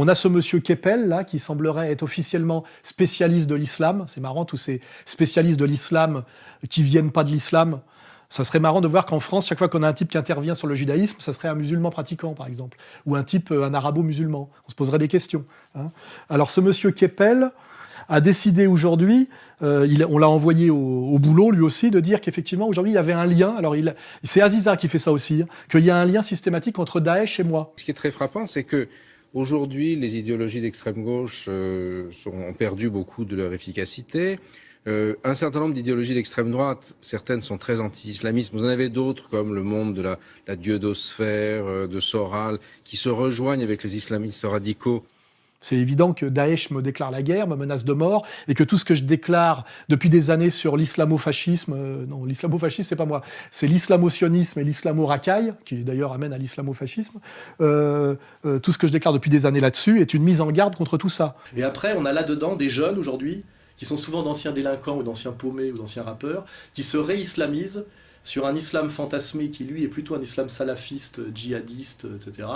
On a ce monsieur Keppel, là, qui semblerait être officiellement spécialiste de l'islam. C'est marrant, tous ces spécialistes de l'islam qui viennent pas de l'islam. Ça serait marrant de voir qu'en France, chaque fois qu'on a un type qui intervient sur le judaïsme, ça serait un musulman pratiquant, par exemple, ou un arabo-musulman. On se poserait des questions. Hein. Alors, ce monsieur Keppel a décidé aujourd'hui, on l'a envoyé au boulot, lui aussi, de dire qu'effectivement, aujourd'hui, il y avait un lien. Alors, c'est Aziza qui fait ça aussi, hein, qu'il y a un lien systématique entre Daesh et moi. Ce qui est très frappant, c'est que aujourd'hui, les idéologies d'extrême gauche ont perdu beaucoup de leur efficacité. Un certain nombre d'idéologies d'extrême droite, certaines sont très anti-islamistes. Vous en avez d'autres, comme le monde de la diodosphère, de Soral, qui se rejoignent avec les islamistes radicaux. C'est évident que Daesh me déclare la guerre, me menace de mort, et que tout ce que je déclare depuis des années sur l'islamo-fascisme, non, l'islamo-fascisme, c'est pas moi, c'est l'islamo-sionisme et l'islamo-racaille, qui d'ailleurs amène à l'islamo-fascisme, tout ce que je déclare depuis des années là-dessus est une mise en garde contre tout ça. Et après, on a là-dedans des jeunes aujourd'hui, qui sont souvent d'anciens délinquants ou d'anciens paumés ou d'anciens rappeurs, qui se réislamisent sur un islam fantasmé qui, lui, est plutôt un islam salafiste, djihadiste, etc.,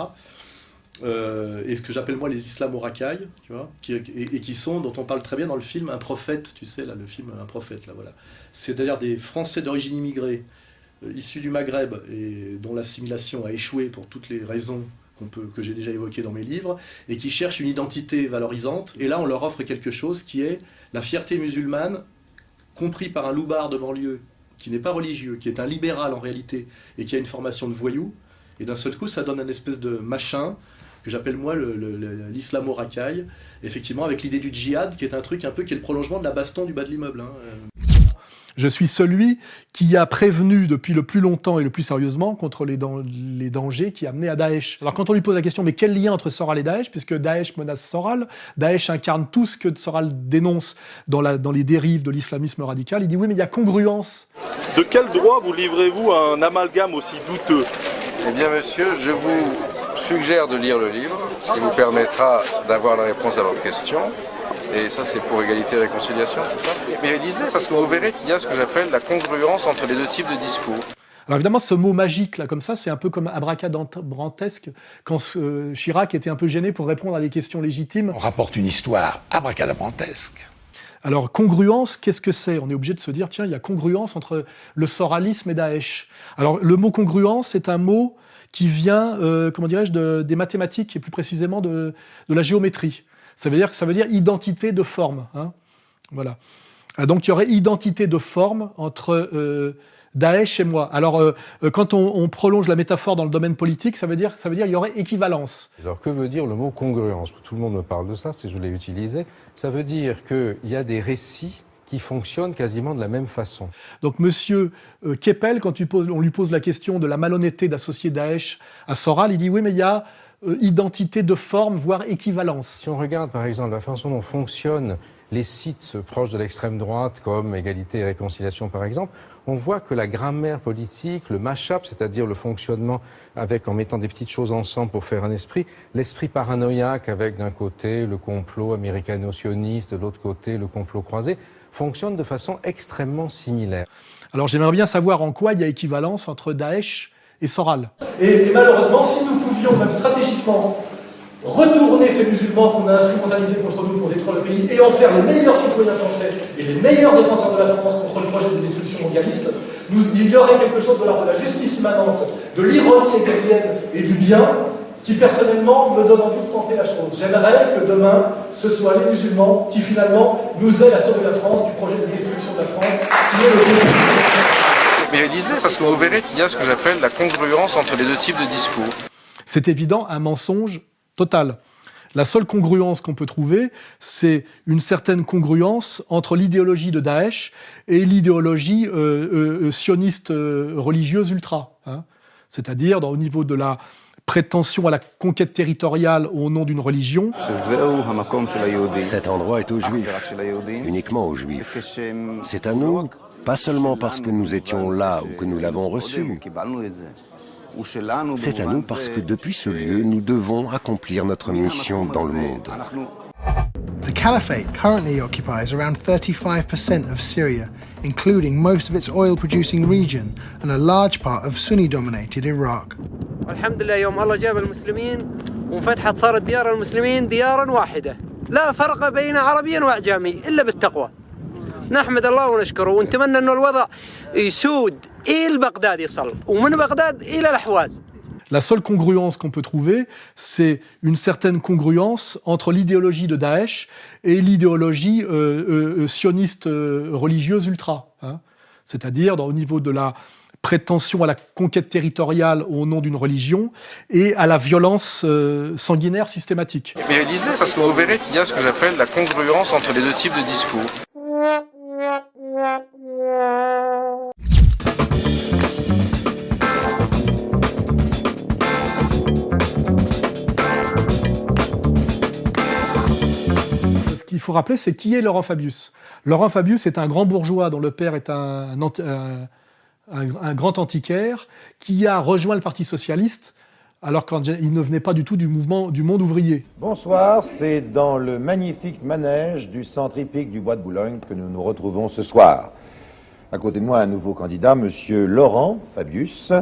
et ce que j'appelle moi les islamo-racailles, tu vois, et qui sont, dont on parle très bien dans le film Un prophète, tu sais, là, le film Un prophète, là, voilà. C'est d'ailleurs des Français d'origine immigrée, issus du Maghreb, et dont l'assimilation a échoué pour toutes les raisons que j'ai déjà évoquées dans mes livres, et qui cherchent une identité valorisante, et là on leur offre quelque chose qui est la fierté musulmane, compris par un loupard de banlieue, qui n'est pas religieux, qui est un libéral en réalité, et qui a une formation de voyou, et d'un seul coup ça donne un espèce de machin, que j'appelle moi l'islamo-racaille, effectivement avec l'idée du djihad, qui est un truc un peu qui est le prolongement de la baston du bas de l'immeuble. Hein. Je suis celui qui a prévenu depuis le plus longtemps et le plus sérieusement contre les dangers qui amenaient à Daesh. Alors quand on lui pose la question, mais quel lien entre Soral et Daesh, puisque Daesh menace Soral, Daesh incarne tout ce que Soral dénonce dans les dérives de l'islamisme radical, il dit oui mais il y a congruence. De quel droit vous livrez-vous à un amalgame aussi douteux ? Eh bien monsieur, je vous suggère de lire le livre, ce qui vous permettra d'avoir la réponse à votre question. Et ça, c'est pour égalité et réconciliation, c'est ça ? Mais lisez, parce que vous verrez qu'il y a ce que j'appelle la congruence entre les deux types de discours. Alors évidemment, ce mot magique, là, comme ça, c'est un peu comme abracadabrantesque, quand Chirac était un peu gêné pour répondre à des questions légitimes. On rapporte une histoire abracadabrantesque. Alors, congruence, qu'est-ce que c'est ? On est obligé de se dire, tiens, il y a congruence entre le soralisme et Daesh. Alors, le mot congruence, c'est un mot qui vient, comment dirais-je, des mathématiques, et plus précisément de la géométrie. Ça veut dire identité de forme. Hein, voilà. Donc il y aurait identité de forme entre Daesh et moi. Alors quand on prolonge la métaphore dans le domaine politique, ça veut dire qu'il y aurait équivalence. Alors que veut dire le mot congruence ? Tout le monde me parle de ça, si je l'ai utilisé. Ça veut dire qu'il y a des récits qui fonctionnent quasiment de la même façon. Donc monsieur Keppel, quand on lui pose la question de la malhonnêteté d'associer Daesh à Soral, il dit oui mais il y a identité de forme, voire équivalence. Si on regarde par exemple la façon dont fonctionnent les sites proches de l'extrême droite, comme Égalité et Réconciliation par exemple, on voit que la grammaire politique, le mash-up, c'est-à-dire le fonctionnement en mettant des petites choses ensemble pour faire un esprit, l'esprit paranoïaque avec d'un côté le complot américano-sioniste, de l'autre côté le complot croisé, fonctionne de façon extrêmement similaire. Alors j'aimerais bien savoir en quoi il y a équivalence entre Daesh et Soral. Et malheureusement, si nous pouvions, même stratégiquement, retourner ces musulmans qu'on a instrumentalisés contre nous pour détruire le pays et en faire les meilleurs citoyens français et les meilleurs défenseurs de la France contre le projet de destruction mondialiste, il y aurait quelque chose de l'ordre de la justice immanente, de l'ironie hegelienne et du bien qui personnellement me donne envie de tenter la chose. J'aimerais que demain, ce soit les musulmans qui finalement nous aident à sauver la France du projet de destruction de la France qui est le but. Mais lisez, parce que vous verrez qu'il y a ce que j'appelle la congruence entre les deux types de discours. C'est évident un mensonge total. La seule congruence qu'on peut trouver, c'est une certaine congruence entre l'idéologie de Daesh et l'idéologie sioniste religieuse ultra. Hein. C'est-à-dire au niveau de la prétention à la conquête territoriale au nom d'une religion. Cet endroit est aux Juifs, uniquement aux Juifs. C'est à nous, pas seulement parce que nous étions là ou que nous l'avons reçu. C'est à nous parce que depuis ce lieu, nous devons accomplir notre mission dans le monde. The Caliphate currently occupies around 35% of Syria, including most of its oil-producing region and a large part of Sunni-dominated Iraq. الحمد لله يوم الله جاب المسلمين وانفتحت صارت ديار المسلمين ديارا واحدة لا فرق بين عربي وأعجمي إلا بالتقوى نحمد الله ونشكره ونتمنى أنه الوضع يسود إلى بغداد يصل ومن بغداد إلى الأحواز. La seule congruence qu'on peut trouver, c'est une certaine congruence entre l'idéologie de Daesh et l'idéologie sioniste religieuse ultra. Hein. C'est-à-dire au niveau de la prétention à la conquête territoriale au nom d'une religion et à la violence sanguinaire systématique. Mais lisez, parce que vous verrez qu'il y a ce que j'appelle la congruence entre les deux types de discours. Ce qu'il faut rappeler, c'est qui est Laurent Fabius. Laurent Fabius est un grand bourgeois dont le père est un grand antiquaire qui a rejoint le Parti socialiste alors qu'il ne venait pas du tout du monde ouvrier. Bonsoir, c'est dans le magnifique manège du centre hippique du Bois de Boulogne que nous nous retrouvons ce soir. À côté de moi, un nouveau candidat, monsieur Laurent Fabius,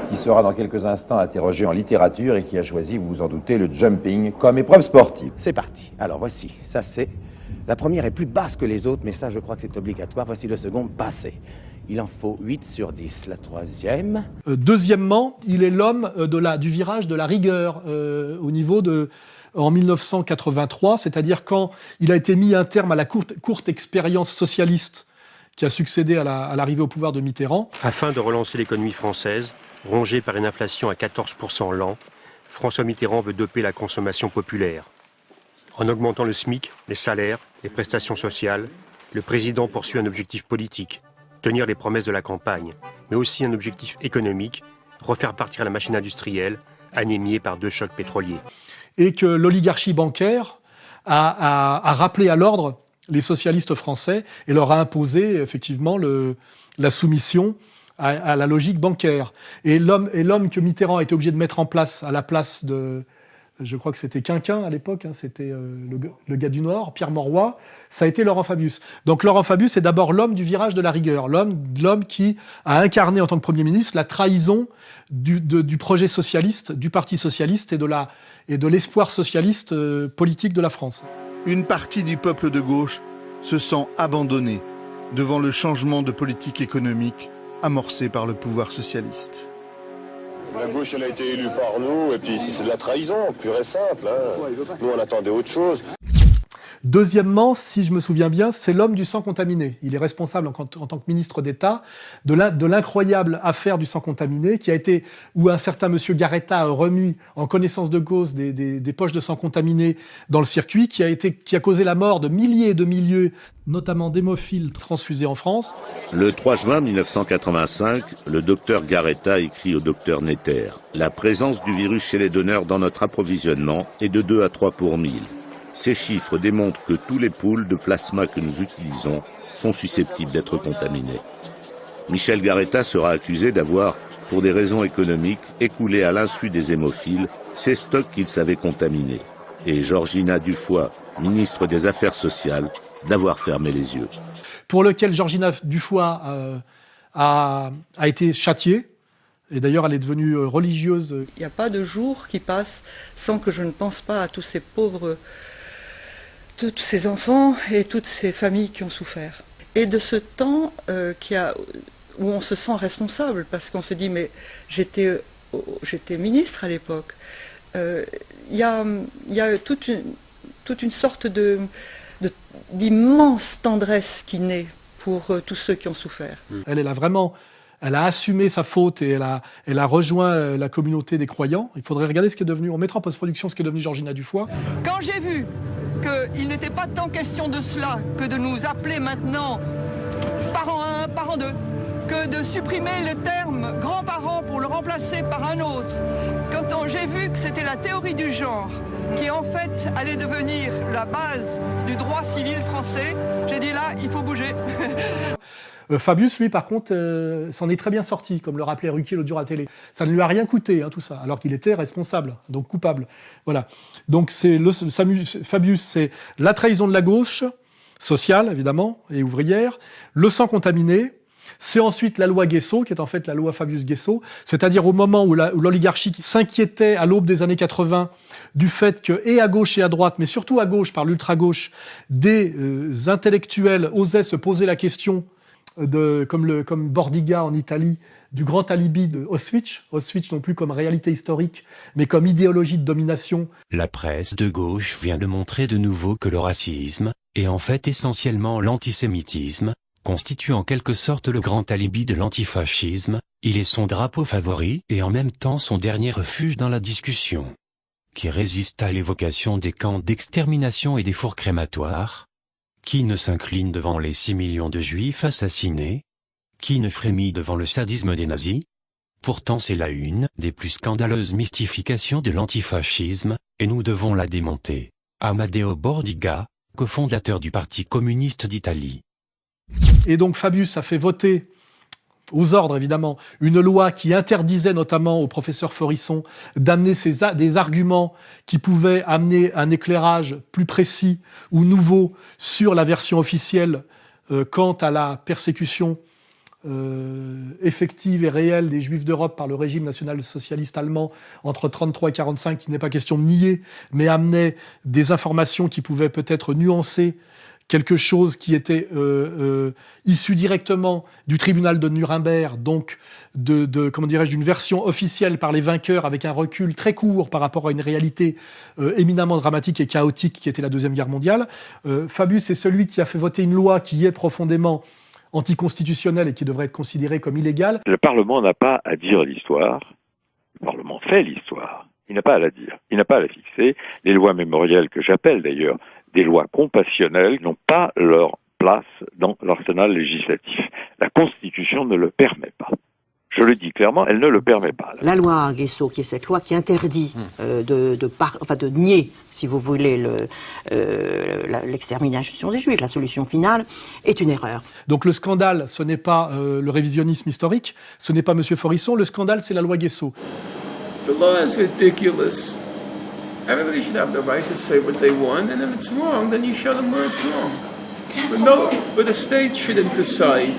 qui sera dans quelques instants interrogé en littérature et qui a choisi, vous vous en doutez, le jumping comme épreuve sportive. C'est parti. Alors voici, ça c'est... La première est plus basse que les autres, mais ça je crois que c'est obligatoire. Voici le second, passé. Il en faut 8 sur 10. La troisième... Deuxièmement, il est l'homme du virage de la rigueur au niveau en 1983, c'est-à-dire quand il a été mis un terme à la courte expérience socialiste qui a succédé à l'arrivée au pouvoir de Mitterrand. Afin de relancer l'économie française, rongée par une inflation à 14% l'an, François Mitterrand veut doper la consommation populaire. En augmentant le SMIC, les salaires, les prestations sociales, le président poursuit un objectif politique, tenir les promesses de la campagne, mais aussi un objectif économique, refaire partir la machine industrielle, anémiée par 2 chocs pétroliers. Et que l'oligarchie bancaire a rappelé à l'ordre les socialistes français et leur a imposé effectivement la soumission à la logique bancaire. Et l'homme que Mitterrand a été obligé de mettre en place à la place de... Je crois que c'était Quinquin à l'époque, hein, c'était le gars du Nord, Pierre Mauroy, ça a été Laurent Fabius. Donc Laurent Fabius est d'abord l'homme du virage de la rigueur, l'homme qui a incarné en tant que Premier ministre la trahison du projet socialiste, du Parti socialiste et de l'espoir socialiste politique de la France. Une partie du peuple de gauche se sent abandonnée devant le changement de politique économique amorcé par le pouvoir socialiste. La gauche, elle a été élue par nous, et puis c'est de la trahison, pure et simple. Hein. Nous, on attendait autre chose. Deuxièmement, si je me souviens bien, c'est l'homme du sang contaminé. Il est responsable en tant que ministre d'État de l'incroyable affaire du sang contaminé où un certain monsieur Garetta a remis en connaissance de cause des poches de sang contaminé dans le circuit, qui a causé la mort de milliers et de milliers, notamment d'hémophiles transfusés en France. Le 3 juin 1985, le docteur Garetta écrit au docteur Netter « La présence du virus chez les donneurs dans notre approvisionnement est de 2 à 3 pour 1000. Ces chiffres démontrent que tous les pouls de plasma que nous utilisons sont susceptibles d'être contaminés. » Michel Garetta sera accusé d'avoir, pour des raisons économiques, écoulé à l'insu des hémophiles ces stocks qu'il savait contaminés. Et Georgina Dufoy, ministre des Affaires sociales, d'avoir fermé les yeux. Pour lequel Georgina Dufoy a été châtiée. Et d'ailleurs, elle est devenue religieuse. Il n'y a pas de jour qui passe sans que je ne pense pas à tous ces pauvres, tous ces enfants et toutes ces familles qui ont souffert. Et de ce temps où on se sent responsable, parce qu'on se dit, mais j'étais ministre à l'époque. Il y a toute une sorte d'immense tendresse qui naît pour tous ceux qui ont souffert. Elle a assumé sa faute et elle a rejoint la communauté des croyants. Il faudrait regarder ce qui est devenu, on mettra en post-production ce qui est devenu Georgina Dufoy. Quand j'ai vu qu'il n'était pas tant question de cela que de nous appeler maintenant parents 1, parents 2, que de supprimer le terme grands-parents pour le remplacer par un autre, quand j'ai vu que c'était la théorie du genre qui en fait allait devenir la base du droit civil français, j'ai dit là, il faut bouger. Fabius, lui, par contre, s'en est très bien sorti, comme le rappelait Ruquier l'autre jour à la télé. Ça ne lui a rien coûté, hein, tout ça, alors qu'il était responsable, donc coupable. Voilà. Donc Fabius, c'est la trahison de la gauche, sociale, évidemment, et ouvrière, le sang contaminé, C'est ensuite la loi Guesso, qui est en fait la loi Fabius Guesso, c'est-à-dire au moment où l'oligarchie s'inquiétait à l'aube des années 80 du fait que, et à gauche et à droite, mais surtout à gauche, par l'ultra-gauche, des intellectuels osaient se poser la question, comme Bordiga en Italie, du grand alibi de Auschwitz non plus comme réalité historique, mais comme idéologie de domination. La presse de gauche vient de montrer de nouveau que le racisme, et en fait essentiellement l'antisémitisme, constitue en quelque sorte le grand alibi de l'antifascisme, il est son drapeau favori et en même temps son dernier refuge dans la discussion. Qui résiste à l'évocation des camps d'extermination et des fours crématoires? Qui ne s'incline devant les 6 millions de juifs assassinés? Qui ne frémit devant le sadisme des nazis? Pourtant c'est là une des plus scandaleuses mystifications de l'antifascisme, et nous devons la démonter. Amadeo Bordiga, cofondateur du Parti communiste d'Italie. Et donc Fabius a fait voter, aux ordres évidemment, une loi qui interdisait notamment au professeur Forisson d'amener des arguments qui pouvaient amener un éclairage plus précis ou nouveau sur la version officielle quant à la persécution effective et réelle des Juifs d'Europe par le régime national-socialiste allemand entre 1933 et 1945, qui n'est pas question de nier, mais amenait des informations qui pouvaient peut-être nuancer quelque chose qui était issu directement du tribunal de Nuremberg, donc d'une version officielle par les vainqueurs avec un recul très court par rapport à une réalité éminemment dramatique et chaotique qui était la Deuxième Guerre mondiale. Fabius est celui qui a fait voter une loi qui est profondément anticonstitutionnelle et qui devrait être considérée comme illégale. Le Parlement n'a pas à dire l'histoire, le Parlement fait l'histoire. Il n'a pas à la dire, il n'a pas à la fixer. Les lois mémorielles, que j'appelle d'ailleurs des lois compassionnelles, n'ont pas leur place dans l'arsenal législatif. La Constitution ne le permet pas. Je le dis clairement, elle ne le permet pas. La loi Guesso, qui est cette loi qui interdit de nier, si vous voulez, l'extermination des Juifs, la solution finale, est une erreur. Donc le scandale, ce n'est pas le révisionnisme historique, ce n'est pas M. Forisson, le scandale, c'est la loi Guesso. The law is ridiculous. Everybody should have the right to say what they want, and if it's wrong, then you show them where it's wrong. But the state shouldn't decide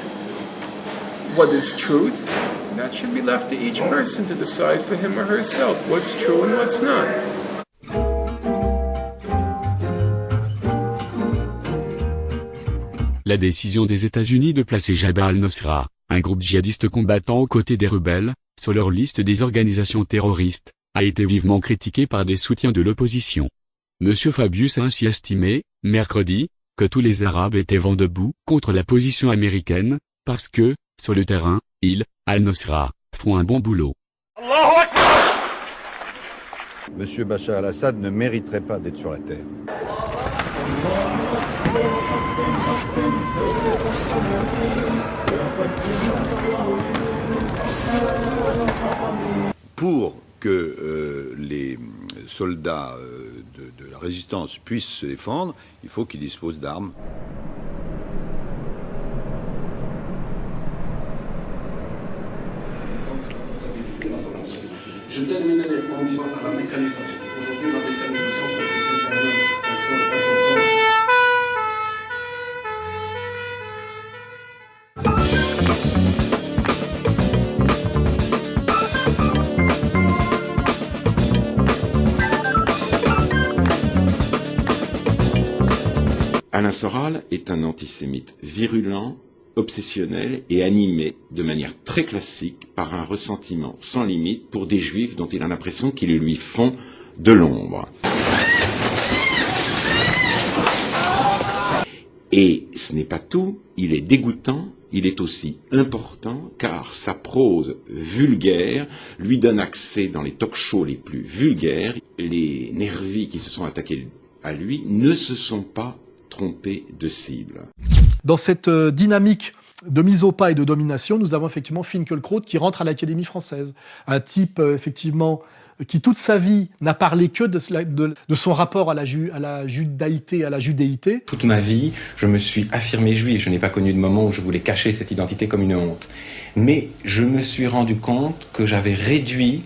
what is truth. That should be left to each person to decide for him or herself what's true and what's not. La décision des États-Unis de placer Jabhat al-Nusra, un groupe djihadiste combattant aux côtés des rebelles, sur leur liste des organisations terroristes, a été vivement critiquée par des soutiens de l'opposition. M. Fabius a ainsi estimé, mercredi, que tous les Arabes étaient vent debout contre la position américaine, parce que, sur le terrain, ils, al-Nusra, font un bon boulot. Monsieur Bachar al-Assad ne mériterait pas d'être sur la terre. Pour que les soldats de la résistance puissent se défendre, il faut qu'ils disposent d'armes. Je terminerai en disant à la mécanisation. Aujourd'hui, la mécanisation, c'est un Alain Soral est un antisémite virulent, obsessionnel et animé de manière très classique par un ressentiment sans limite pour des juifs dont il a l'impression qu'ils lui font de l'ombre. Et ce n'est pas tout, il est dégoûtant, il est aussi important car sa prose vulgaire lui donne accès dans les talk-shows les plus vulgaires. Les nervis qui se sont attaqués à lui ne se sont pas trompés de cible. Dans cette dynamique de mise au pas et de domination, nous avons effectivement Finkielkraut qui rentre à l'Académie française. Un type, effectivement, qui toute sa vie n'a parlé que de son rapport à la judaïté, à la judéité. Toute ma vie, je me suis affirmé juif. Je n'ai pas connu de moment où je voulais cacher cette identité comme une honte. Mais je me suis rendu compte que j'avais réduit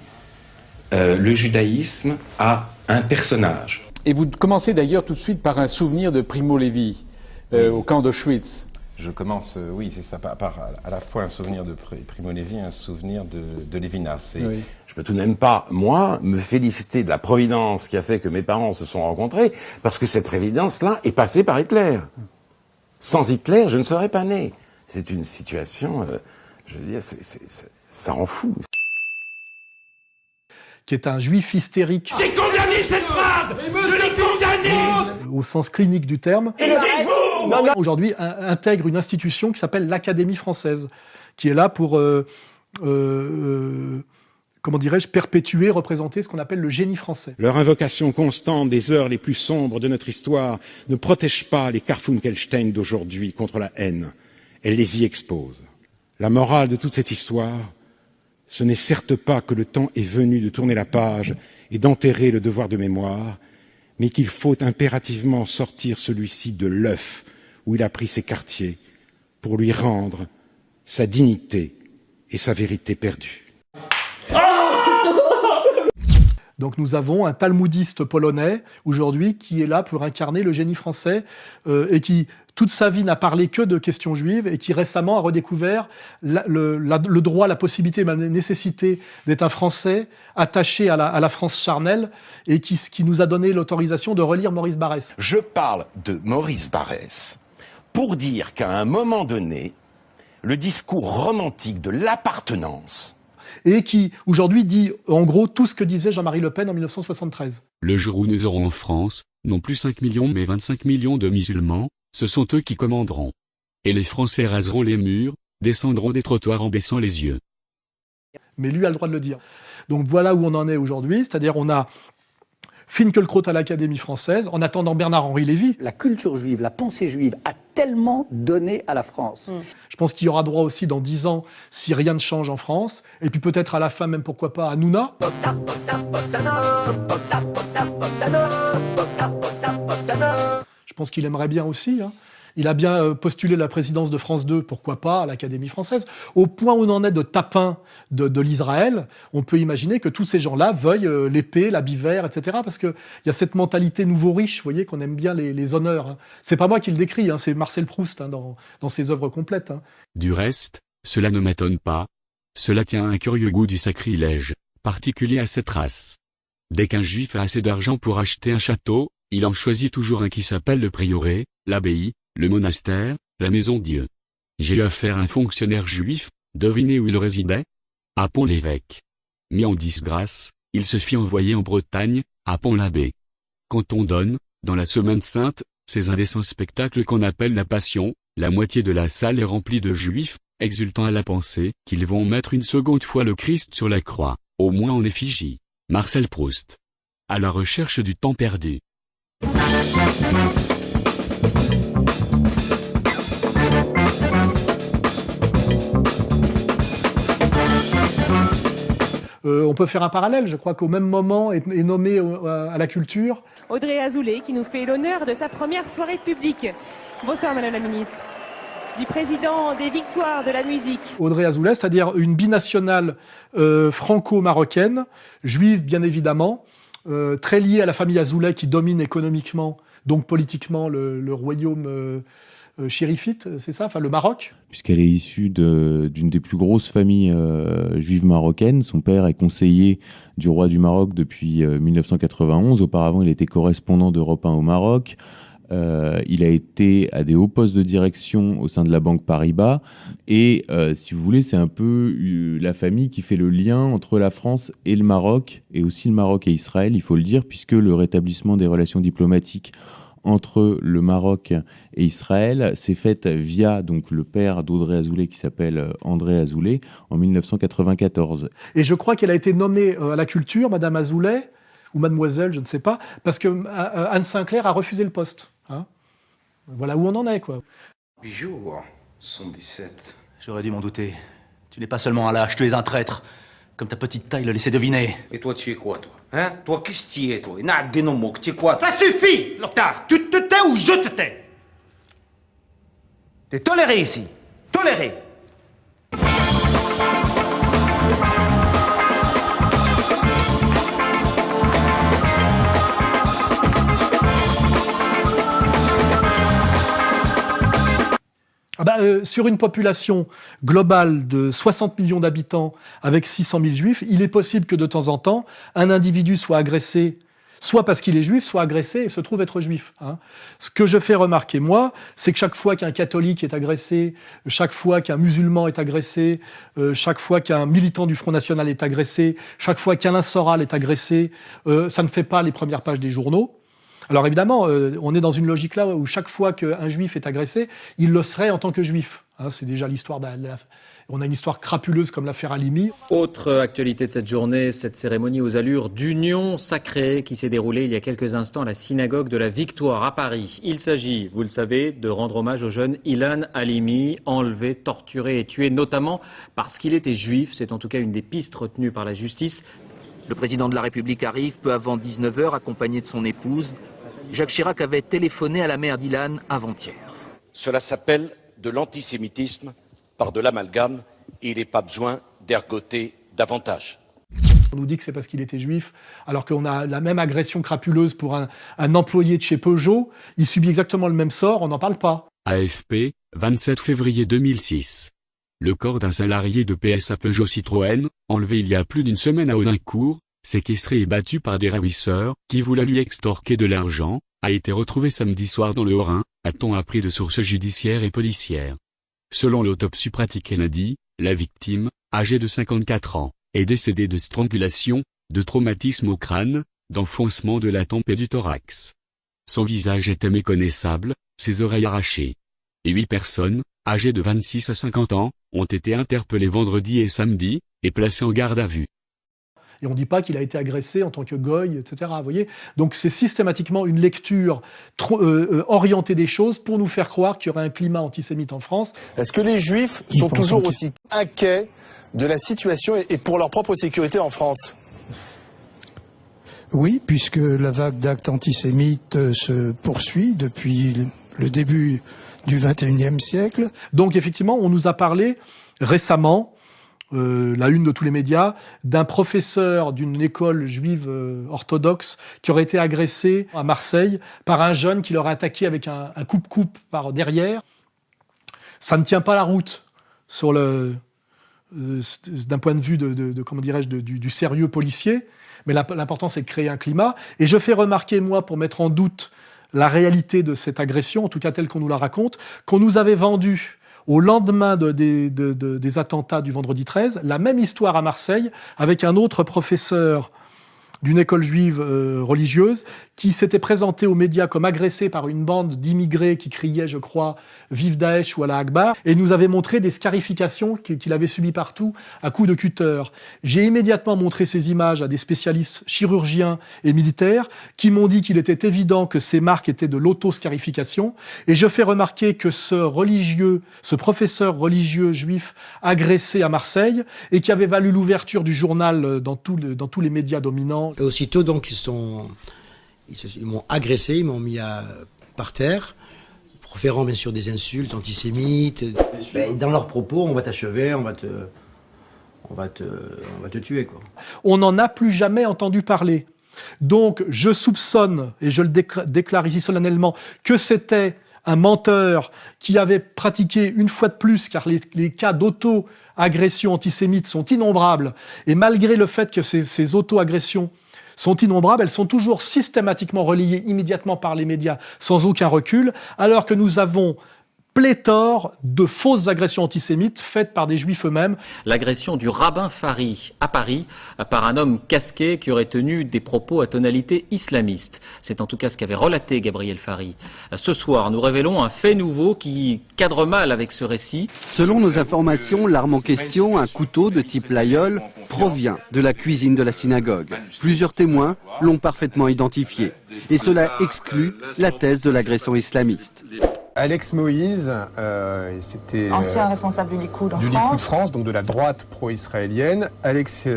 le judaïsme à un personnage. Et vous commencez d'ailleurs tout de suite par un souvenir de Primo Levi au camp d'Auschwitz. Je commence, oui, c'est ça, par à la fois un souvenir de Primo Levi et un souvenir de Lévinas. Et oui. Je peux tout de même pas, moi, me féliciter de la providence qui a fait que mes parents se sont rencontrés, parce que cette providence-là est passée par Hitler. Sans Hitler, je ne serais pas né. C'est une situation, je veux dire, ça rend fou. Qui est un juif hystérique. J'ai condamné cette phrase. Je l'ai condamné au sens clinique du terme. Et c'est vous. Aujourd'hui, intègre une institution qui s'appelle l'Académie française, qui est là pour, comment dirais-je, perpétuer, représenter ce qu'on appelle le génie français. Leur invocation constante des heures les plus sombres de notre histoire ne protège pas les Karfunkelstein d'aujourd'hui contre la haine. Elle les y expose. La morale de toute cette histoire, ce n'est certes pas que le temps est venu de tourner la page et d'enterrer le devoir de mémoire, mais qu'il faut impérativement sortir celui-ci de l'œuf où il a pris ses quartiers pour lui rendre sa dignité et sa vérité perdue. Donc nous avons un talmudiste polonais aujourd'hui qui est là pour incarner le génie français et qui toute sa vie n'a parlé que de questions juives et qui récemment a redécouvert le droit, la possibilité, la nécessité d'être un Français attaché à la France charnelle et qui nous a donné l'autorisation de relire Maurice Barrès. Je parle de Maurice Barrès pour dire qu'à un moment donné, le discours romantique de l'appartenance et qui, aujourd'hui, dit, en gros, tout ce que disait Jean-Marie Le Pen en 1973. Le jour où nous aurons en France, non plus 5 millions mais 25 millions de musulmans, ce sont eux qui commanderont. Et les Français raseront les murs, descendront des trottoirs en baissant les yeux. Mais lui a le droit de le dire. Donc voilà où on en est aujourd'hui, c'est-à-dire on a Finkielkraut à l'Académie française, en attendant Bernard-Henri Lévy. La culture juive, la pensée juive a tellement donné à la France. Je pense qu'il y aura droit aussi dans 10 ans, si rien ne change en France, et puis peut-être à la fin, même pourquoi pas, à Nouna. Je pense qu'il aimerait bien aussi. Hein. Il a bien postulé la présidence de France 2, pourquoi pas, à l'Académie française. Au point où on en est de tapin de l'Israël, on peut imaginer que tous ces gens-là veuillent l'épée, la bivère, etc. Parce qu'il y a cette mentalité nouveau riche, vous voyez, qu'on aime bien les honneurs. Hein. C'est pas moi qui le décris, hein, c'est Marcel Proust hein, dans ses œuvres complètes. Hein. Du reste, cela ne m'étonne pas. Cela tient à un curieux goût du sacrilège, particulier à cette race. Dès qu'un juif a assez d'argent pour acheter un château, il en choisit toujours un qui s'appelle le prieuré, l'abbaye, le monastère, la maison Dieu. J'ai eu affaire à un fonctionnaire juif, devinez où il résidait? À Pont-l'Évêque. Mis en disgrâce, il se fit envoyer en Bretagne, à Pont-l'Abbé. Quand on donne, dans la Semaine Sainte, ces indécents spectacles qu'on appelle la Passion, la moitié de la salle est remplie de juifs, exultant à la pensée qu'ils vont mettre une seconde fois le Christ sur la croix, au moins en effigie. Marcel Proust. À la recherche du temps perdu. On peut faire un parallèle, je crois qu'au même moment est nommé à la culture Audrey Azoulay qui nous fait l'honneur de sa première soirée publique. Bonsoir Madame la Ministre. Du président des Victoires de la musique. Audrey Azoulay, c'est-à-dire une binationale franco-marocaine, juive bien évidemment, très liée à la famille Azoulay qui domine économiquement, donc politiquement, le royaume chérifite, c'est ça, enfin le Maroc. Puisqu'elle est issue d'une des plus grosses familles juives marocaines. Son père est conseiller du roi du Maroc depuis 1991. Auparavant, il était correspondant d'Europe 1 au Maroc. Il a été à des hauts postes de direction au sein de la banque Paribas. Et si vous voulez, c'est un peu la famille qui fait le lien entre la France et le Maroc, et aussi le Maroc et Israël, il faut le dire, puisque le rétablissement des relations diplomatiques entre le Maroc et Israël s'est faite via donc, le père d'Audrey Azoulay qui s'appelle André Azoulay en 1994. Et je crois qu'elle a été nommée à la culture, Madame Azoulay, ou Mademoiselle, je ne sais pas, parce que Anne Sinclair a refusé le poste. Hein, voilà où on en est, quoi. Bijou, 117. J'aurais dû m'en douter. Tu n'es pas seulement un lâche, tu es un traître. Comme ta petite taille le laissait deviner. Et toi, tu es quoi, toi? Hein? Toi, qu'est-ce que tu es, toi? Tu es quoi? Ça suffit, Loctard! Tu te tais ou je te tais? T'es toléré ici. Toléré. Sur une population globale de 60 millions d'habitants avec 600 000 juifs, il est possible que de temps en temps, un individu soit agressé, soit parce qu'il est juif, soit agressé et se trouve être juif. Ce que je fais remarquer, moi, c'est que chaque fois qu'un catholique est agressé, chaque fois qu'un musulman est agressé, chaque fois qu'un militant du Front National est agressé, chaque fois qu'Alain Soral est agressé, ça ne fait pas les premières pages des journaux. Alors évidemment, on est dans une logique là où chaque fois qu'un juif est agressé, il le serait en tant que juif. C'est déjà l'histoire on a une histoire crapuleuse comme l'affaire Halimi. Autre actualité de cette journée, cette cérémonie aux allures d'union sacrée qui s'est déroulée il y a quelques instants à la synagogue de la Victoire à Paris. Il s'agit, vous le savez, de rendre hommage au jeune Ilan Halimi, enlevé, torturé et tué notamment parce qu'il était juif. C'est en tout cas une des pistes retenues par la justice. Le président de la République arrive peu avant 19h accompagné de son épouse. Jacques Chirac avait téléphoné à la mère d'Ilan avant-hier. Cela s'appelle de l'antisémitisme par de l'amalgame et il n'est pas besoin d'ergoter davantage. On nous dit que c'est parce qu'il était juif, alors qu'on a la même agression crapuleuse pour un employé de chez Peugeot. Il subit exactement le même sort, on n'en parle pas. AFP, 27 février 2006. Le corps d'un salarié de PSA Peugeot Citroën, enlevé il y a plus d'une semaine à Audincourt, séquestré et battu par des ravisseurs qui voulaient lui extorquer de l'argent, a été retrouvé samedi soir dans le Haut-Rhin, a-t-on appris de sources judiciaires et policières. Selon l'autopsie pratiquée lundi, la victime, âgée de 54 ans, est décédée de strangulation, de traumatisme au crâne, d'enfoncement de la tempe et du thorax. Son visage était méconnaissable, ses oreilles arrachées. Et 8 personnes, âgées de 26 à 50 ans, ont été interpellées vendredi et samedi, et placées en garde à vue. Et on ne dit pas qu'il a été agressé en tant que goy, etc. Vous voyez ? Donc c'est systématiquement une lecture orientée des choses pour nous faire croire qu'il y aurait un climat antisémite en France. Est-ce que les Juifs sont toujours aussi inquiets de la situation et pour leur propre sécurité en France ? Oui, puisque la vague d'actes antisémites se poursuit depuis le début du XXIe siècle. Donc effectivement, on nous a parlé récemment, la une de tous les médias, d'un professeur d'une école juive orthodoxe qui aurait été agressé à Marseille par un jeune qui l'aurait attaqué avec un coupe-coupe par derrière. Ça ne tient pas la route sur d'un point de vue comment dirais-je, du sérieux policier, mais l'important c'est de créer un climat. Et je fais remarquer, moi, pour mettre en doute la réalité de cette agression, en tout cas telle qu'on nous la raconte, qu'on nous avait vendu au lendemain des attentats du vendredi 13, la même histoire à Marseille, avec un autre professeur d'une école juive religieuse, qui s'était présenté aux médias comme agressé par une bande d'immigrés qui criaient, je crois, « Vive Daesh » ou « Allah Akbar », et nous avait montré des scarifications qu'il avait subies partout à coups de cutter. J'ai immédiatement montré ces images à des spécialistes chirurgiens et militaires qui m'ont dit qu'il était évident que ces marques étaient de l'autoscarification, et je fais remarquer que ce professeur religieux juif agressé à Marseille, et qui avait valu l'ouverture du journal dans tous les médias dominants. Et aussitôt, donc, ils m'ont agressé, ils m'ont mis par terre, proférant bien sûr des insultes antisémites. Dans leurs propos, on va t'achever, on va te tuer, quoi. On n'en a plus jamais entendu parler. Donc, je soupçonne, et je le déclare ici solennellement, que c'était un menteur qui avait pratiqué une fois de plus, car les cas d'auto-agression antisémite sont innombrables, et malgré le fait que ces auto-agressions sont innombrables, elles sont toujours systématiquement relayées immédiatement par les médias sans aucun recul, alors que nous avons pléthore de fausses agressions antisémites faites par des juifs eux-mêmes. L'agression du rabbin Fari à Paris par un homme casqué qui aurait tenu des propos à tonalité islamiste. C'est en tout cas ce qu'avait relaté Gabriel Fari. Ce soir, nous révélons un fait nouveau qui cadre mal avec ce récit. Selon nos informations, l'arme en question, un couteau de type layol, provient de la cuisine de la synagogue. Plusieurs témoins l'ont parfaitement identifié. Et cela exclut la thèse de l'agression islamiste. Alex Moïse, c'était ancien responsable du Likoud en France, donc de la droite pro-israélienne. Alex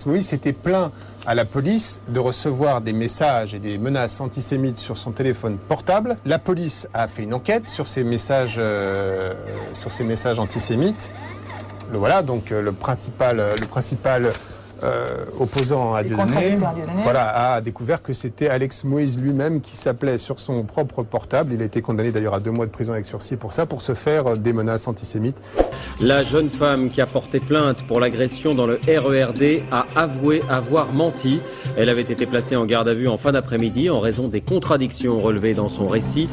Moïse s'était plaint à la police de recevoir des messages et des menaces antisémites sur son téléphone portable. La police a fait une enquête sur ces messages antisémites. Voilà, donc le principal opposant à Dieudonné, voilà, a découvert que c'était Alex Moïse lui-même qui s'appelait sur son propre portable. Il a été condamné d'ailleurs à 2 mois de prison avec sursis pour ça, pour se faire des menaces antisémites. La jeune femme qui a porté plainte pour l'agression dans le RERD a avoué avoir menti. Elle avait été placée en garde à vue en fin d'après-midi en raison des contradictions relevées dans son récit.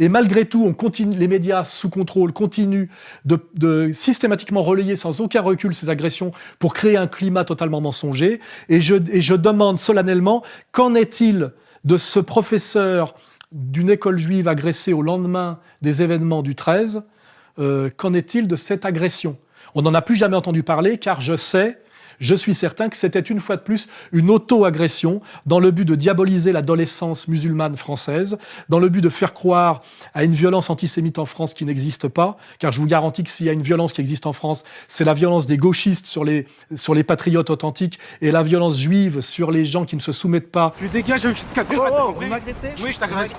Et malgré tout, on continue, les médias sous contrôle continuent de systématiquement relayer sans aucun recul ces agressions pour créer un climat totalement mensonger. Et je demande solennellement, qu'en est-il de ce professeur d'une école juive agressé au lendemain des événements du 13 ? Qu'en est-il de cette agression ? On n'en a plus jamais entendu parler, car je suis certain que c'était une fois de plus une auto-agression dans le but de diaboliser l'adolescence musulmane française, dans le but de faire croire à une violence antisémite en France qui n'existe pas, car je vous garantis que s'il y a une violence qui existe en France, c'est la violence des gauchistes sur les patriotes authentiques et la violence juive sur les gens qui ne se soumettent pas. Tu dégages avec cette caméra, t'as compris ? Oui, je t'agresse.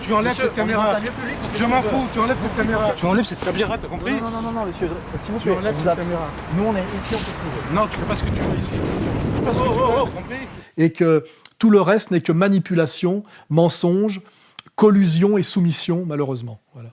Tu enlèves cette caméra. Je m'en fous, tu enlèves cette caméra. Tu enlèves cette caméra, t'as compris ? Non, monsieur, s'il vous Tu plaît. enlèves cette caméra. Nous, on est ici, on fait ce qu'on veut. Non, tu fais pas ce que tu veux ici. Tu fais pas ce que tu veux, t'as compris ? Et que tout le reste n'est que manipulation, mensonge, collusion et soumission, malheureusement. Voilà.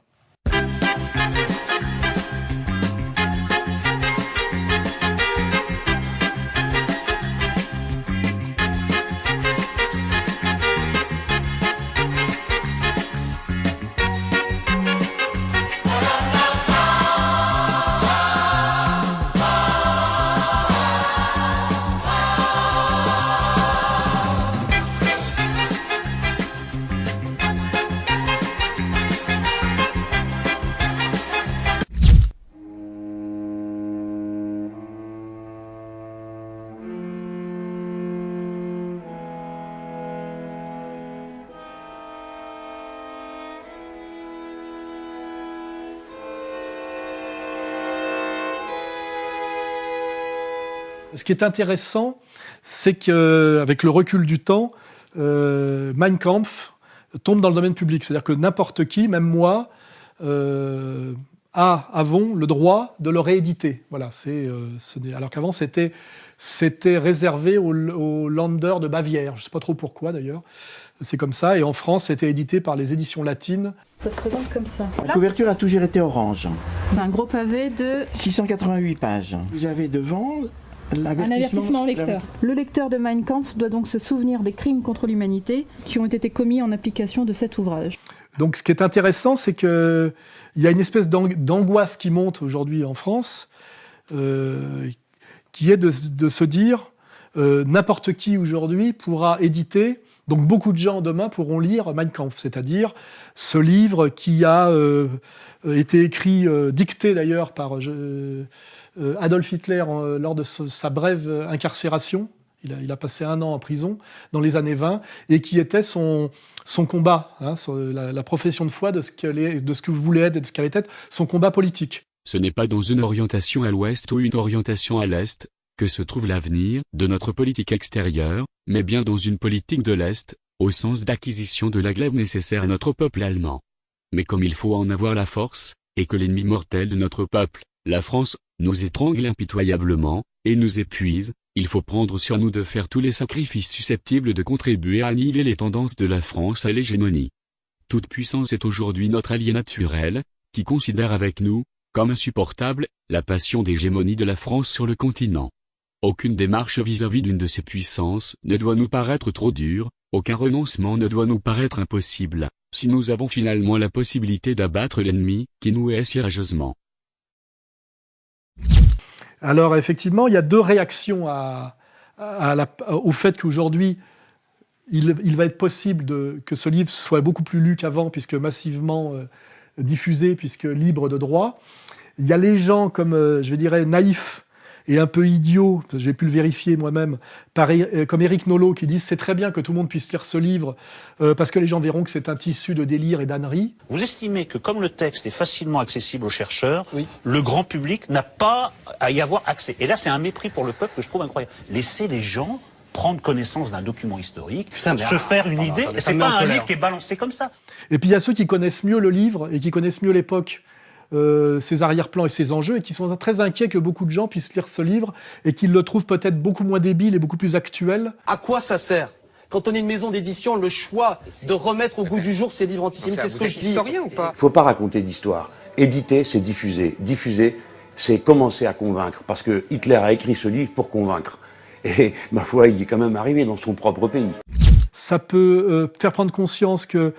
Ce qui est intéressant, c'est qu'avec le recul du temps, Mein Kampf tombe dans le domaine public. C'est-à-dire que n'importe qui, même moi, avons le droit de le rééditer. Voilà, alors qu'avant, c'était réservé aux Länder de Bavière. Je ne sais pas trop pourquoi, d'ailleurs. C'est comme ça. Et en France, c'était édité par les éditions latines. Ça se présente comme ça. La couverture a toujours été orange. C'est un gros pavé de 688 pages. Vous avez devant un avertissement au lecteur. Le lecteur de Mein Kampf doit donc se souvenir des crimes contre l'humanité qui ont été commis en application de cet ouvrage. Donc ce qui est intéressant, c'est qu'il y a une espèce d'angoisse qui monte aujourd'hui en France, qui est de se dire n'importe qui aujourd'hui pourra éditer, donc beaucoup de gens demain pourront lire Mein Kampf, c'est-à-dire ce livre qui a été écrit, dicté d'ailleurs par Adolf Hitler lors de sa brève incarcération. Il a passé 1 an en prison dans les années 20 et qui était son combat, la profession de foi de ce que voulait être et de ce qu'allait être son combat politique. Ce n'est pas dans une orientation à l'ouest ou une orientation à l'est que se trouve l'avenir de notre politique extérieure, mais bien dans une politique de l'est, au sens d'acquisition de la glaive nécessaire à notre peuple allemand. Mais comme il faut en avoir la force, et que l'ennemi mortel de notre peuple, la France, nous étrangle impitoyablement, et nous épuise, il faut prendre sur nous de faire tous les sacrifices susceptibles de contribuer à annihiler les tendances de la France à l'hégémonie. Toute puissance est aujourd'hui notre allié naturel, qui considère avec nous, comme insupportable, la passion d'hégémonie de la France sur le continent. Aucune démarche vis-à-vis d'une de ces puissances ne doit nous paraître trop dure, aucun renoncement ne doit nous paraître impossible, si nous avons finalement la possibilité d'abattre l'ennemi qui nous hait si rageusement. Alors effectivement, il y a 2 réactions au fait qu'aujourd'hui, il va être possible que ce livre soit beaucoup plus lu qu'avant, puisque massivement diffusé, puisque libre de droit. Il y a les gens comme, je dirais, naïfs et un peu idiots, j'ai pu le vérifier moi-même, comme Éric Nolot, qui disent « c'est très bien que tout le monde puisse lire ce livre, parce que les gens verront que c'est un tissu de délire et d'ânerie ». Vous estimez que comme le texte est facilement accessible aux chercheurs, le grand public n'a pas à y avoir accès. Et là, c'est un mépris pour le peuple que je trouve incroyable. Laissez les gens prendre connaissance d'un document historique, se faire une idée, et c'est pas un livre qui est balancé comme ça. Et puis il y a ceux qui connaissent mieux le livre et qui connaissent mieux l'époque ses arrière-plans et ses enjeux, et qui sont très inquiets que beaucoup de gens puissent lire ce livre et qu'ils le trouvent peut-être beaucoup moins débile et beaucoup plus actuel. À quoi ça sert ? Quand on est une maison d'édition, le choix de remettre au goût du jour ces livres antisémites, c'est ce que je dis. Ou pas ? Faut pas raconter d'histoire. Éditer, c'est diffuser. Diffuser, c'est commencer à convaincre. Parce que Hitler a écrit ce livre pour convaincre. Et ma foi, il est quand même arrivé dans son propre pays. Ça peut faire prendre conscience que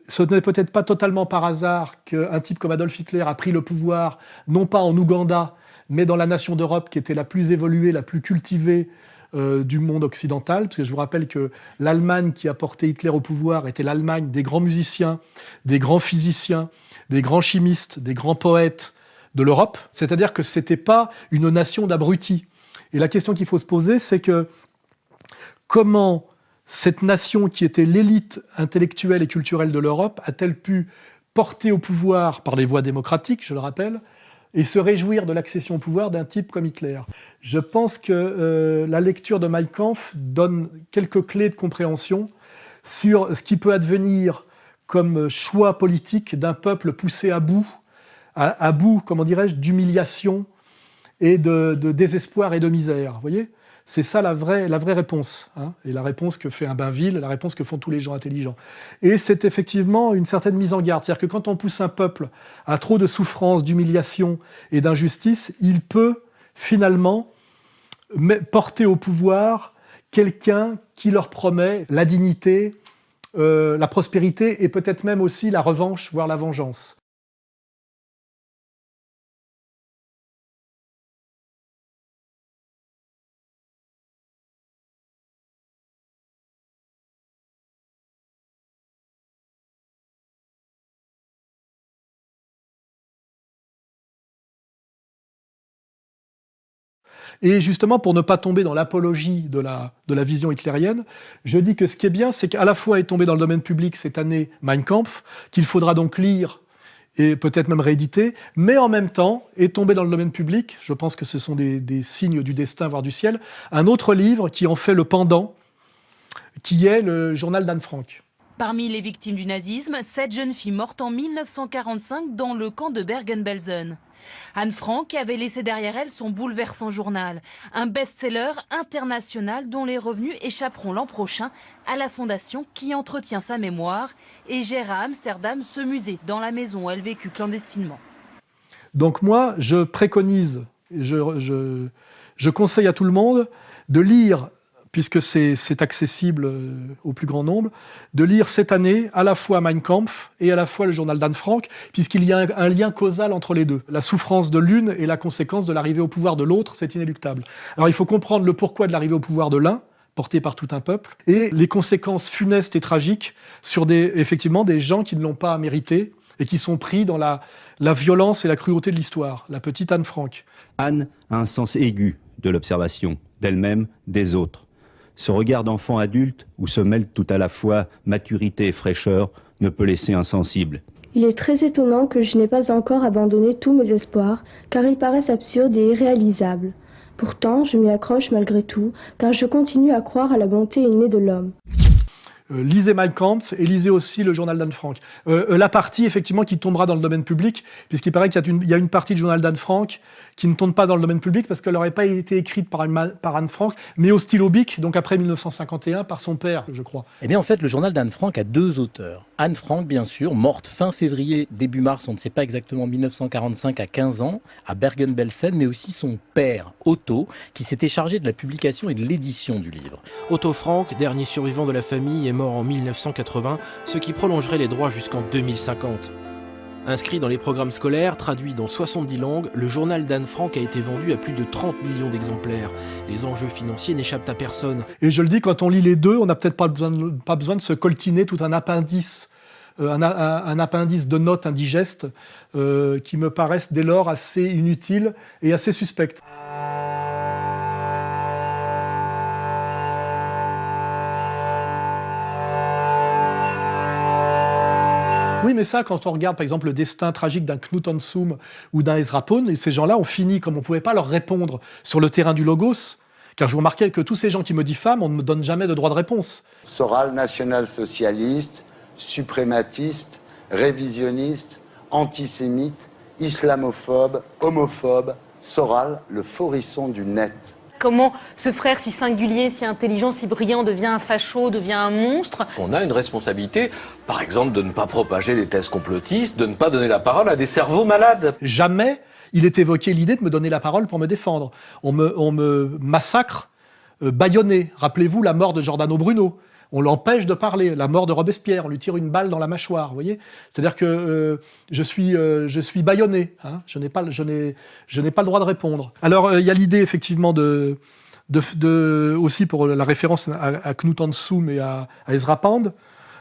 ce n'est peut-être pas totalement par hasard qu'un type comme Adolf Hitler a pris le pouvoir, non pas en Ouganda, mais dans la nation d'Europe qui était la plus évoluée, la plus cultivée du monde occidental. Parce que je vous rappelle que l'Allemagne qui a porté Hitler au pouvoir était l'Allemagne des grands musiciens, des grands physiciens, des grands chimistes, des grands poètes de l'Europe. C'est-à-dire que ce n'était pas une nation d'abrutis. Et la question qu'il faut se poser, c'est que comment cette nation qui était l'élite intellectuelle et culturelle de l'Europe a-t-elle pu porter au pouvoir par les voies démocratiques, je le rappelle, et se réjouir de l'accession au pouvoir d'un type comme Hitler ? Je pense que la lecture de Mein Kampf donne quelques clés de compréhension sur ce qui peut advenir comme choix politique d'un peuple poussé à bout, comment dirais-je, d'humiliation et de désespoir et de misère. Vous voyez ? C'est ça la vraie réponse, hein, et la réponse que fait un Bainville, la réponse que font tous les gens intelligents. Et c'est effectivement une certaine mise en garde. C'est-à-dire que quand on pousse un peuple à trop de souffrance, d'humiliation et d'injustice, il peut finalement porter au pouvoir quelqu'un qui leur promet la dignité, la prospérité et peut-être même aussi la revanche, voire la vengeance. Et justement, pour ne pas tomber dans l'apologie de la vision hitlérienne, je dis que ce qui est bien, c'est qu'à la fois est tombé dans le domaine public cette année Mein Kampf, qu'il faudra donc lire et peut-être même rééditer, mais en même temps est tombé dans le domaine public, je pense que ce sont des signes du destin, voire du ciel, un autre livre qui en fait le pendant, qui est le journal d'Anne Frank. Parmi les victimes du nazisme, 7 jeunes filles mortes en 1945 dans le camp de Bergen-Belsen. Anne Frank avait laissé derrière elle son bouleversant journal, un best-seller international dont les revenus échapperont l'an prochain à la fondation qui entretient sa mémoire et gère à Amsterdam ce musée dans la maison où elle vécut clandestinement. Donc moi, je préconise, je conseille à tout le monde de lire, puisque c'est accessible au plus grand nombre, de lire cette année à la fois Mein Kampf et à la fois le journal d'Anne Frank, puisqu'il y a un lien causal entre les deux. La souffrance de l'une et la conséquence de l'arrivée au pouvoir de l'autre, c'est inéluctable. Alors il faut comprendre le pourquoi de l'arrivée au pouvoir de l'un, porté par tout un peuple, et les conséquences funestes et tragiques sur effectivement des gens qui ne l'ont pas mérité et qui sont pris dans la violence et la cruauté de l'histoire. La petite Anne Frank. Anne a un sens aigu de l'observation, d'elle-même, des autres. Ce regard d'enfant adulte, où se mêlent tout à la fois maturité et fraîcheur, ne peut laisser insensible. Il est très étonnant que je n'ai pas encore abandonné tous mes espoirs, car ils paraissent absurdes et irréalisables. Pourtant, je m'y accroche malgré tout, car je continue à croire à la bonté innée de l'homme. Lisez Mein Kampf et lisez aussi le journal d'Anne Frank. La partie, effectivement, qui tombera dans le domaine public, puisqu'il paraît qu'il y a une partie du journal d'Anne Frank qui ne tombe pas dans le domaine public parce qu'elle n'aurait pas été écrite par Anne Frank, mais au stylo bic, donc après 1951, par son père, je crois. Eh bien, en fait, le journal d'Anne Frank a 2 auteurs. Anne Frank, bien sûr, morte fin février, début mars, on ne sait pas exactement, 1945, à 15 ans, à Bergen-Belsen, mais aussi son père, Otto, qui s'était chargé de la publication et de l'édition du livre. Otto Frank, dernier survivant de la famille, est mort en 1980, ce qui prolongerait les droits jusqu'en 2050. Inscrit dans les programmes scolaires, traduit dans 70 langues, le journal d'Anne Frank a été vendu à plus de 30 millions d'exemplaires. Les enjeux financiers n'échappent à personne. Et je le dis, quand on lit les deux, on n'a peut-être pas besoin de se coltiner tout un appendice, un appendice de notes indigestes qui me paraissent dès lors assez inutiles et assez suspectes. Oui, mais ça, quand on regarde par exemple le destin tragique d'un Knut Hamsun ou d'un Ezra Pound, et ces gens-là ont fini, comme on ne pouvait pas leur répondre sur le terrain du logos, car je vous remarquais que tous ces gens qui me diffament, on ne me donne jamais de droit de réponse. Soral national-socialiste, suprématiste, révisionniste, antisémite, islamophobe, homophobe, Soral, le forisson du net. Comment ce frère si singulier, si intelligent, si brillant devient un facho, devient un monstre? On a une responsabilité, par exemple, de ne pas propager les thèses complotistes, de ne pas donner la parole à des cerveaux malades. Jamais il est évoqué l'idée de me donner la parole pour me défendre. On me massacre, bâillonné. Rappelez-vous la mort de Giordano Bruno. On l'empêche de parler. La mort de Robespierre, on lui tire une balle dans la mâchoire. Vous voyez ? C'est-à-dire que je suis bâillonné. Hein, je n'ai pas le droit de répondre. Alors il y a l'idée effectivement aussi pour la référence à Knut Hamsun et à Ezra Pound,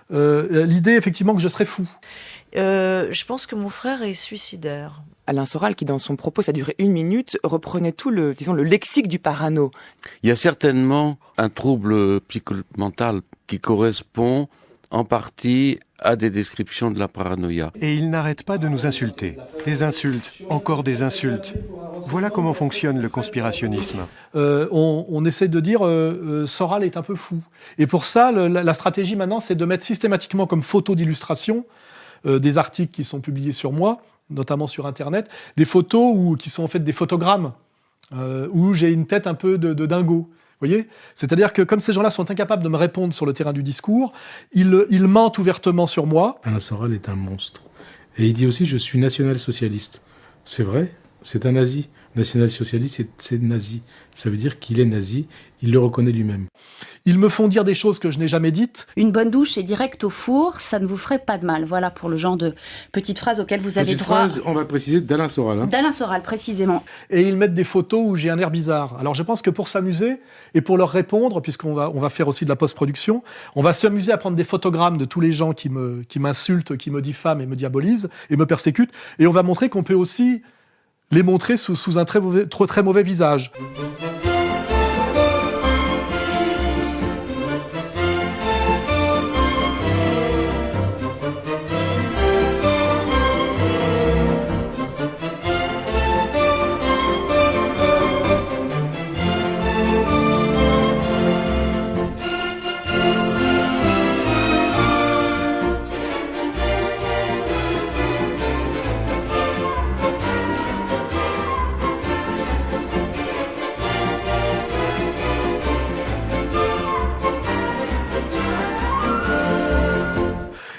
l'idée effectivement que je serais fou. Je pense que mon frère est suicidaire. Alain Soral, qui dans son propos, ça durait 1 minute, reprenait tout le lexique du parano. Il y a certainement un trouble psychomental qui correspond en partie à des descriptions de la paranoïa. Et il n'arrête pas de nous insulter. Des insultes, encore des insultes. Voilà comment fonctionne le conspirationnisme. On essaie de dire Soral est un peu fou. Et pour ça, la stratégie maintenant, c'est de mettre systématiquement comme photo d'illustration des articles qui sont publiés sur moi, notamment sur Internet, des photos qui sont en fait des photogrammes, où j'ai une tête un peu de dingo. Vous voyez ? C'est-à-dire que comme ces gens-là sont incapables de me répondre sur le terrain du discours, ils mentent ouvertement sur moi. Alain Soral est un monstre. Et il dit aussi « je suis national-socialiste ». C'est vrai, c'est un nazi. National-socialiste, c'est nazi. Ça veut dire qu'il est nazi, il le reconnaît lui-même. Ils me font dire des choses que je n'ai jamais dites. Une bonne douche et direct au four, ça ne vous ferait pas de mal. Voilà pour le genre de petites phrases auxquelles vous avez droit. Petite phrase, on va préciser, d'Alain Soral. Hein. D'Alain Soral, précisément. Et ils mettent des photos où j'ai un air bizarre. Alors je pense que pour s'amuser et pour leur répondre, puisqu'on va faire aussi de la post-production, on va s'amuser à prendre des photogrammes de tous les gens qui m'insultent, qui me diffament et me diabolisent et me persécutent. Et on va montrer qu'on peut aussi les montrer sous un très mauvais visage.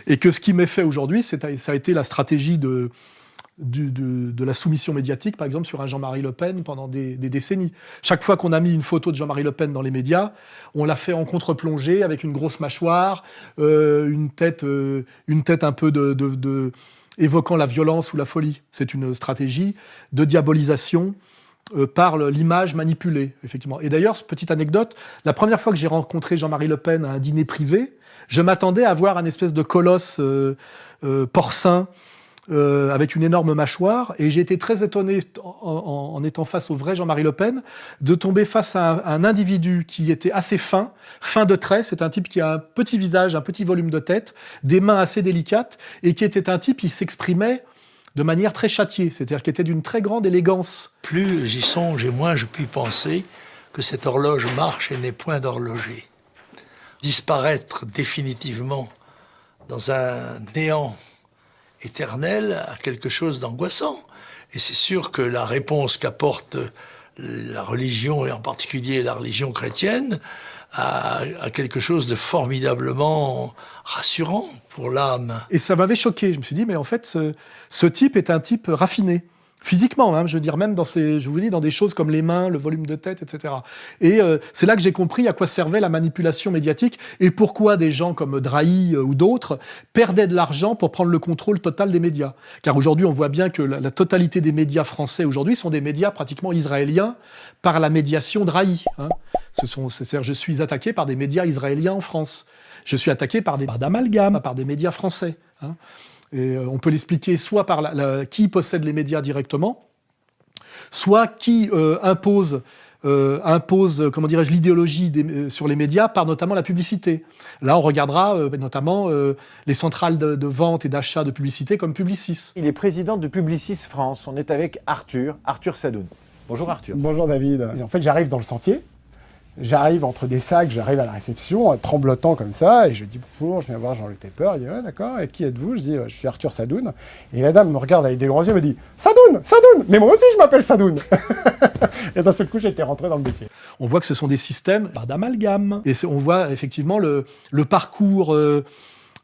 Et que ce qui m'est fait aujourd'hui, ça a été la stratégie de la soumission médiatique, par exemple, sur un Jean-Marie Le Pen pendant des décennies. Chaque fois qu'on a mis une photo de Jean-Marie Le Pen dans les médias, on l'a fait en contre-plongée, avec une grosse mâchoire, une tête un peu évoquant la violence ou la folie. C'est une stratégie de diabolisation par l'image manipulée, effectivement. Et d'ailleurs, petite anecdote, la première fois que j'ai rencontré Jean-Marie Le Pen à un dîner privé, je m'attendais à voir un espèce de colosse porcin avec une énorme mâchoire, et j'ai été très étonné, en étant face au vrai Jean-Marie Le Pen, de tomber face à un individu qui était assez fin de trait. C'est un type qui a un petit visage, un petit volume de tête, des mains assez délicates, et qui était un type qui s'exprimait de manière très châtiée, c'est-à-dire qui était d'une très grande élégance. Plus j'y songe et moins je puis penser que cette horloge marche et n'est point d'horloger. Disparaître définitivement dans un néant éternel a quelque chose d'angoissant. Et c'est sûr que la réponse qu'apporte la religion, et en particulier la religion chrétienne, a quelque chose de formidablement rassurant pour l'âme. Et ça m'avait choqué. Je me suis dit, mais en fait, ce type est un type raffiné. Physiquement, hein, je veux dire, même dans des choses comme les mains, le volume de tête, etc. Et c'est là que j'ai compris à quoi servait la manipulation médiatique et pourquoi des gens comme Drahi ou d'autres perdaient de l'argent pour prendre le contrôle total des médias. Car aujourd'hui, on voit bien que la totalité des médias français aujourd'hui sont des médias pratiquement israéliens par la médiation Drahi. Hein. C'est-à-dire, je suis attaqué par des médias israéliens en France. Je suis attaqué par d'amalgames, par des médias français. Hein. Et on peut l'expliquer soit par qui possède les médias directement, soit qui impose comment dirais-je, l'idéologie sur les médias par notamment la publicité. Là, on regardera notamment les centrales de vente et d'achat de publicité comme Publicis. Il est président de Publicis France. On est avec Arthur Sadoun. Bonjour Arthur. Bonjour David. En fait, j'arrive dans le sentier J'arrive entre des sacs, j'arrive à la réception, tremblotant comme ça, et je dis bonjour, je viens voir Jean-Luc Tepper. Il dit ouais, d'accord, et qui êtes-vous? Je dis je suis Arthur Sadoun. Et la dame me regarde avec des grands yeux et me dit Sadoun, Sadoun, mais moi aussi je m'appelle Sadoun. Et d'un seul coup, j'ai été rentré dans le métier. On voit que ce sont des systèmes d'amalgame. Et on voit effectivement le parcours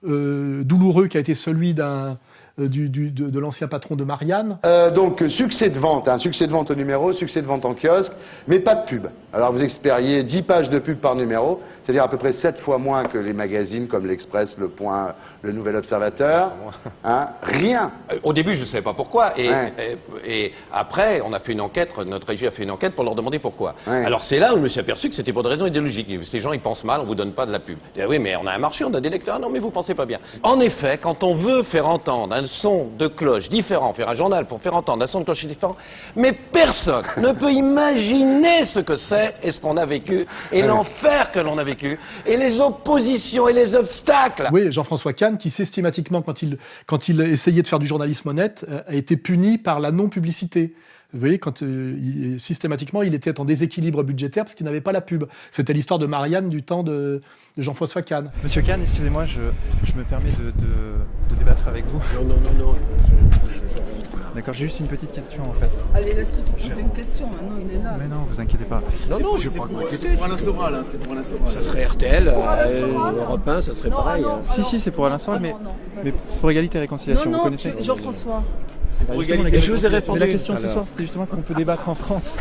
douloureux qui a été celui de l'ancien patron de Marianne. Donc succès de vente, succès de vente au numéro, succès de vente en kiosque, mais pas de pub. Alors vous expériez 10 pages de pub par numéro, c'est-à-dire à peu près 7 fois moins que les magazines comme l'Express, Le Point, Le Nouvel Observateur. Rien. Au début, je ne savais pas pourquoi. Et après, on a fait une enquête, notre régie a fait une enquête pour leur demander pourquoi. Alors c'est là où je me suis aperçu que c'était pour des raisons idéologiques. Ces gens, ils pensent mal, on ne vous donne pas de la pub. Je dis, oui, mais on a un marché, on a des lecteurs. Non, mais vous pensez pas bien. En effet, quand on veut faire entendre un son de cloche différent, faire un journal pour faire entendre un son de cloche différent, mais personne ne peut imaginer ce que c'est et ce qu'on a vécu, et l'enfer que l'on a vécu, et les oppositions et les obstacles. Oui, Jean-François Kahn, qui systématiquement, quand il essayait de faire du journalisme honnête, a été puni par la non-publicité. Vous voyez, systématiquement, il était en déséquilibre budgétaire parce qu'il n'avait pas la pub. C'était l'histoire de Marianne du temps de Jean-François Kahn. Monsieur Kahn, excusez-moi, je me permets de débattre avec vous. Non. D'accord, j'ai juste une petite question en fait. Allez, laisse-le te poser une question, maintenant il est là. Mais non, vous inquiétez pas. Non, je ne vais pas m'inquiéter. C'est pour Alain Soral, c'est pour Alain Soral. Ça serait RTL, Europe 1, ça serait pareil. Si, c'est pour Alain Soral, mais c'est pour Égalité et Réconciliation, vous connaissez Jean-François. C'est pour Égalité et Réconciliation. Mais la question ce soir, c'était justement ce qu'on peut débattre en France.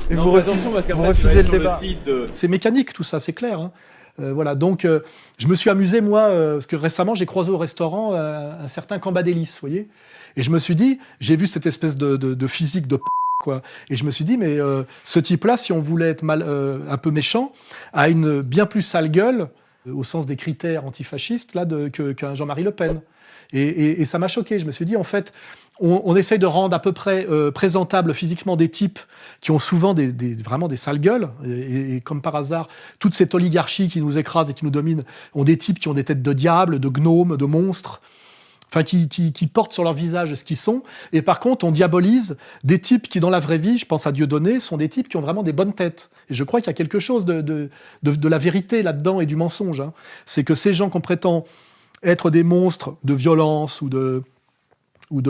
Et vous refusez le débat. C'est mécanique tout ça, c'est clair. Voilà, donc je me suis amusé, moi, parce que récemment, j'ai croisé au restaurant un certain Cambadélis, vous voyez. Et je me suis dit, j'ai vu cette espèce de physique de quoi. Et je me suis dit, mais ce type-là, si on voulait être un peu méchant, a une bien plus sale gueule, au sens des critères antifascistes, là, qu'un Jean-Marie Le Pen. Et ça m'a choqué. Je me suis dit, en fait, on essaye de rendre à peu près présentables physiquement des types qui ont souvent vraiment des sales gueules. Et comme par hasard, toute cette oligarchie qui nous écrase et qui nous domine ont des types qui ont des têtes de diable, de gnomes, de monstres. Enfin, qui portent sur leur visage ce qu'ils sont. Et par contre, on diabolise des types qui, dans la vraie vie, je pense à Dieudonné, sont des types qui ont vraiment des bonnes têtes. Et je crois qu'il y a quelque chose de la vérité là-dedans et du mensonge. C'est que ces gens qu'on prétend être des monstres de violence ou de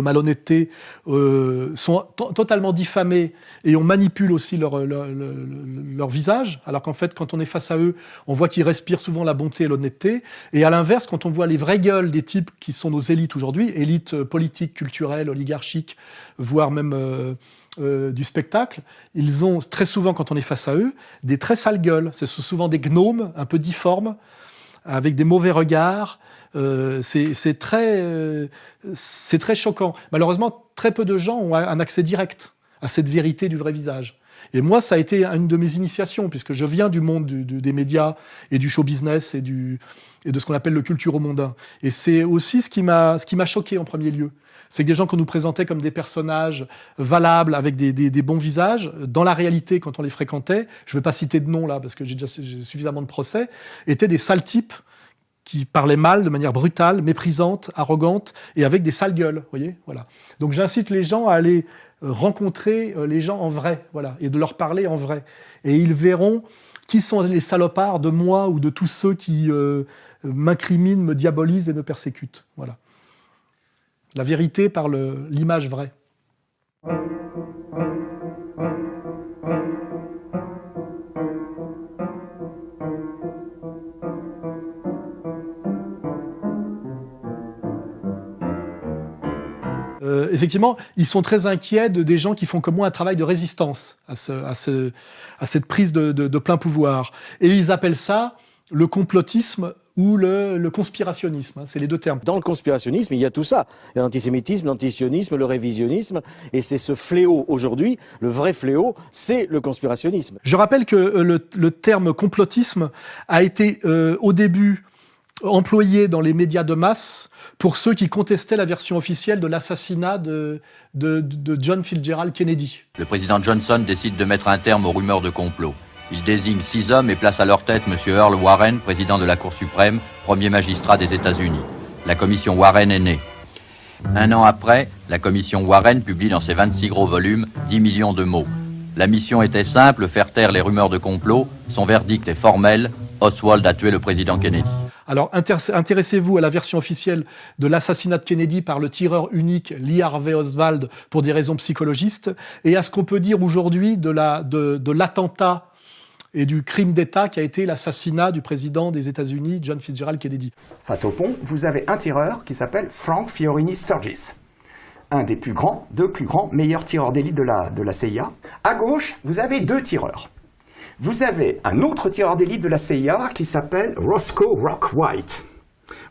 malhonnêteté sont totalement diffamés et on manipule aussi leur visage, alors qu'en fait, quand on est face à eux, on voit qu'ils respirent souvent la bonté et l'honnêteté. Et à l'inverse, quand on voit les vraies gueules des types qui sont nos élites aujourd'hui, élites politiques, culturelles, oligarchiques, voire même du spectacle, ils ont très souvent, quand on est face à eux, des très sales gueules. Ce sont souvent des gnomes un peu difformes, avec des mauvais regards. C'est très choquant. Malheureusement, très peu de gens ont un accès direct à cette vérité du vrai visage. Et moi, ça a été une de mes initiations, puisque je viens du monde des médias et du show business et de ce qu'on appelle le culturo-mondain. Et c'est aussi ce qui m'a choqué en premier lieu. C'est que des gens qu'on nous présentait comme des personnages valables, avec des bons visages, dans la réalité, quand on les fréquentait, je ne vais pas citer de nom là, parce que j'ai suffisamment de procès, étaient des sales types qui parlaient mal, de manière brutale, méprisante, arrogante, et avec des sales gueules, voyez, voilà. Donc j'incite les gens à aller rencontrer les gens en vrai, voilà, et de leur parler en vrai. Et ils verront qui sont les salopards de moi ou de tous ceux qui m'incriminent, me diabolisent et me persécutent, voilà. La vérité par l'image vraie. Effectivement, ils sont très inquiets des gens qui font comme moi un travail de résistance à cette prise de plein pouvoir. Et ils appellent ça le complotisme ou le conspirationnisme. C'est les deux termes. Dans le conspirationnisme, il y a tout ça. L'antisémitisme, l'antisionisme, le révisionnisme. Et c'est ce fléau aujourd'hui, le vrai fléau, c'est le conspirationnisme. Je rappelle que le terme complotisme a été au début employé dans les médias de masse pour ceux qui contestaient la version officielle de l'assassinat de John Fitzgerald Kennedy. Le président Johnson décide de mettre un terme aux rumeurs de complot. Il désigne 6 hommes et place à leur tête M. Earl Warren, président de la Cour suprême, premier magistrat des États-Unis. La commission Warren est née. 1 an après, la commission Warren publie dans ses 26 gros volumes 10 millions de mots. La mission était simple, faire taire les rumeurs de complot. Son verdict est formel. Oswald a tué le président Kennedy. Alors, intéressez-vous à la version officielle de l'assassinat de Kennedy par le tireur unique Lee Harvey Oswald pour des raisons psychologistes, et à ce qu'on peut dire aujourd'hui de l'attentat et du crime d'État qui a été l'assassinat du président des États-Unis, John Fitzgerald Kennedy. Face au pont, vous avez un tireur qui s'appelle Frank Fiorini Sturgis, un des deux plus grands, meilleurs tireurs d'élite de la CIA. À gauche, vous avez deux tireurs. Vous avez un autre tireur d'élite de la CIA qui s'appelle Roscoe Rock White.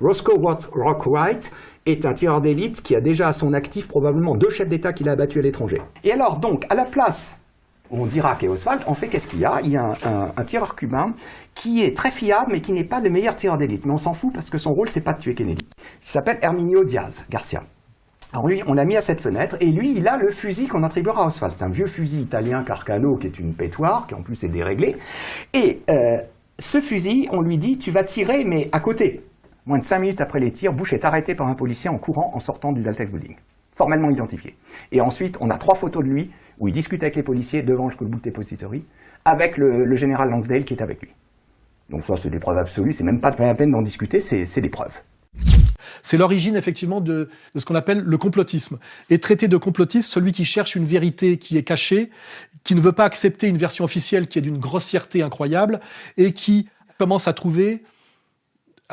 Roscoe Rock White est un tireur d'élite qui a déjà à son actif probablement 2 chefs d'État qu'il a abattus à l'étranger. Et alors donc, à la place où on dit Rack et Oswald, en fait, qu'est-ce qu'il y a? Il y a un tireur cubain qui est très fiable, mais qui n'est pas le meilleur tireur d'élite. Mais on s'en fout parce que son rôle, c'est pas de tuer Kennedy. Il s'appelle Herminio Diaz Garcia. Alors lui, on l'a mis à cette fenêtre, et lui, il a le fusil qu'on attribuera à Oswald. C'est un vieux fusil italien Carcano, qui est une pétoire, qui en plus est déréglée. Et ce fusil, on lui dit, tu vas tirer, mais à côté. Moins de 5 minutes après les tirs, Bush est arrêté par un policier en courant en sortant du Daltex Building. Formellement identifié. Et ensuite, on a 3 photos de lui, où il discute avec les policiers devant le School Book Depository, avec le général Lansdale qui est avec lui. Donc ça, c'est des preuves absolues, c'est même pas la peine d'en discuter, c'est des preuves. C'est l'origine effectivement de ce qu'on appelle le complotisme. Et traité de complotiste, celui qui cherche une vérité qui est cachée, qui ne veut pas accepter une version officielle qui est d'une grossièreté incroyable, et qui commence à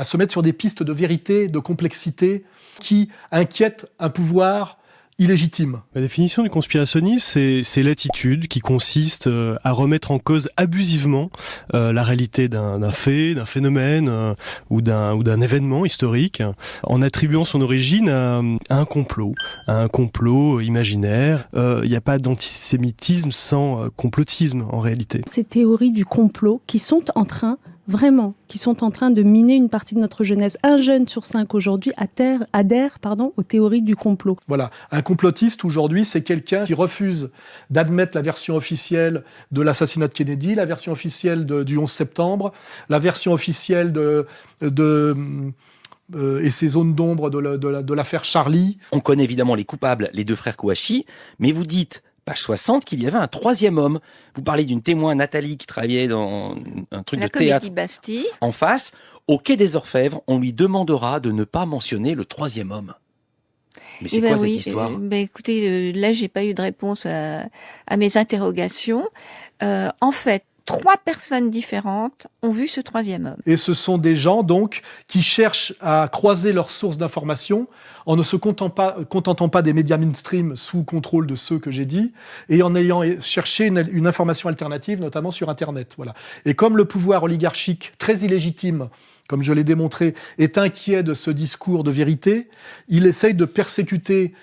se mettre sur des pistes de vérité, de complexité, qui inquiètent un pouvoir illégitime. La définition du conspirationnisme, c'est l'attitude qui consiste à remettre en cause abusivement la réalité d'un fait, d'un phénomène ou d'un événement historique, en attribuant son origine à un complot imaginaire. Il n'y a pas d'antisémitisme sans complotisme en réalité. Ces théories du complot qui sont en train de miner une partie de notre jeunesse. 1 jeune sur 5 aujourd'hui adhère aux théories du complot. Voilà. Un complotiste aujourd'hui, c'est quelqu'un qui refuse d'admettre la version officielle de l'assassinat de Kennedy, la version officielle du 11 septembre, la version officielle et ces zones d'ombre de l'affaire Charlie. On connaît évidemment les coupables, les 2 frères Kouachi, mais vous dites, page 60, qu'il y avait un 3e homme. Vous parlez d'une témoin, Nathalie, qui travaillait dans un truc de théâtre Bastille. En face. Au Quai des Orfèvres, on lui demandera de ne pas mentionner le 3e homme. Mais c'est quoi cette histoire? Écoutez, là, j'ai pas eu de réponse à mes interrogations. En fait, 3 personnes différentes ont vu ce 3e homme. Et ce sont des gens, donc, qui cherchent à croiser leurs sources d'information en ne se contentant pas des médias mainstream sous contrôle de ceux que j'ai dit, et en ayant cherché une information alternative, notamment sur Internet. Voilà. Et comme le pouvoir oligarchique, très illégitime, comme je l'ai démontré, est inquiet de ce discours de vérité, il essaye de persécuter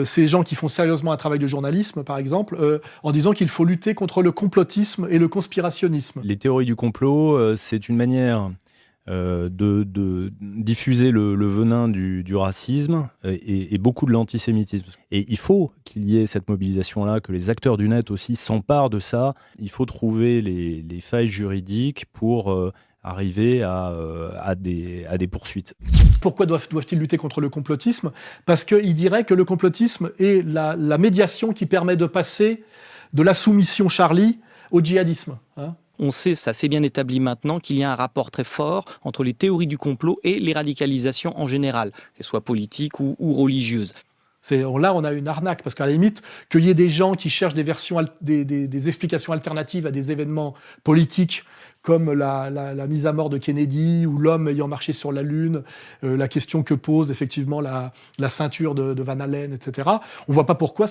ces gens qui font sérieusement un travail de journalisme, par exemple, en disant qu'il faut lutter contre le complotisme et le conspirationnisme. Les théories du complot, c'est une manière de diffuser le venin du racisme et beaucoup de l'antisémitisme. Et il faut qu'il y ait cette mobilisation-là, que les acteurs du net aussi s'emparent de ça. Il faut trouver les failles juridiques pour arriver à des poursuites. Pourquoi doivent-ils lutter contre le complotisme? Parce qu'ils diraient que le complotisme est la médiation qui permet de passer de la soumission Charlie au djihadisme. On sait, ça c'est bien établi maintenant, qu'il y a un rapport très fort entre les théories du complot et les radicalisations en général, qu'elles soient politiques ou religieuses. Là, on a une arnaque, parce qu'à la limite, qu'il y ait des gens qui cherchent des explications alternatives à des événements politiques, comme la mise à mort de Kennedy, ou l'homme ayant marché sur la Lune, la question que pose effectivement la ceinture de Van Allen, etc. On ne voit pas pourquoi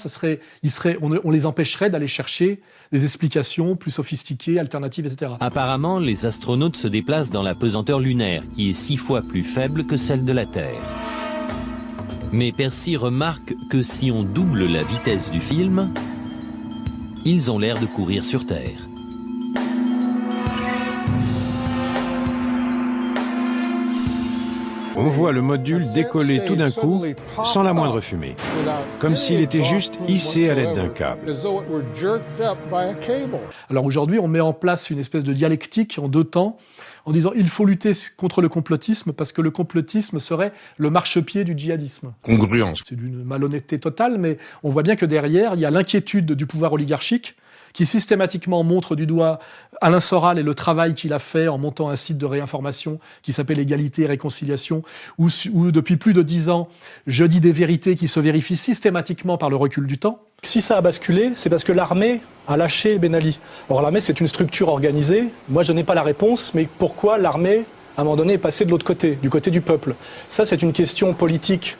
on les empêcherait d'aller chercher des explications plus sophistiquées, alternatives, etc. Apparemment, les astronautes se déplacent dans la pesanteur lunaire, qui est 6 fois plus faible que celle de la Terre. Mais Percy remarque que si on double la vitesse du film, ils ont l'air de courir sur Terre. On voit le module décoller tout d'un coup, sans la moindre fumée, comme s'il était juste hissé à l'aide d'un câble. Alors aujourd'hui, on met en place une espèce de dialectique en 2 temps, en disant il faut lutter contre le complotisme parce que le complotisme serait le marchepied du djihadisme. Congruence. C'est d'une malhonnêteté totale, mais on voit bien que derrière, il y a l'inquiétude du pouvoir oligarchique qui systématiquement montre du doigt Alain Soral et le travail qu'il a fait en montant un site de réinformation qui s'appelle Égalité et Réconciliation, où depuis plus de 10 ans, je dis des vérités qui se vérifient systématiquement par le recul du temps. Si ça a basculé, c'est parce que l'armée a lâché Ben Ali. Or l'armée, c'est une structure organisée. Moi, je n'ai pas la réponse, mais pourquoi l'armée, à un moment donné, est passée de l'autre côté, du côté du peuple? Ça, c'est une question politique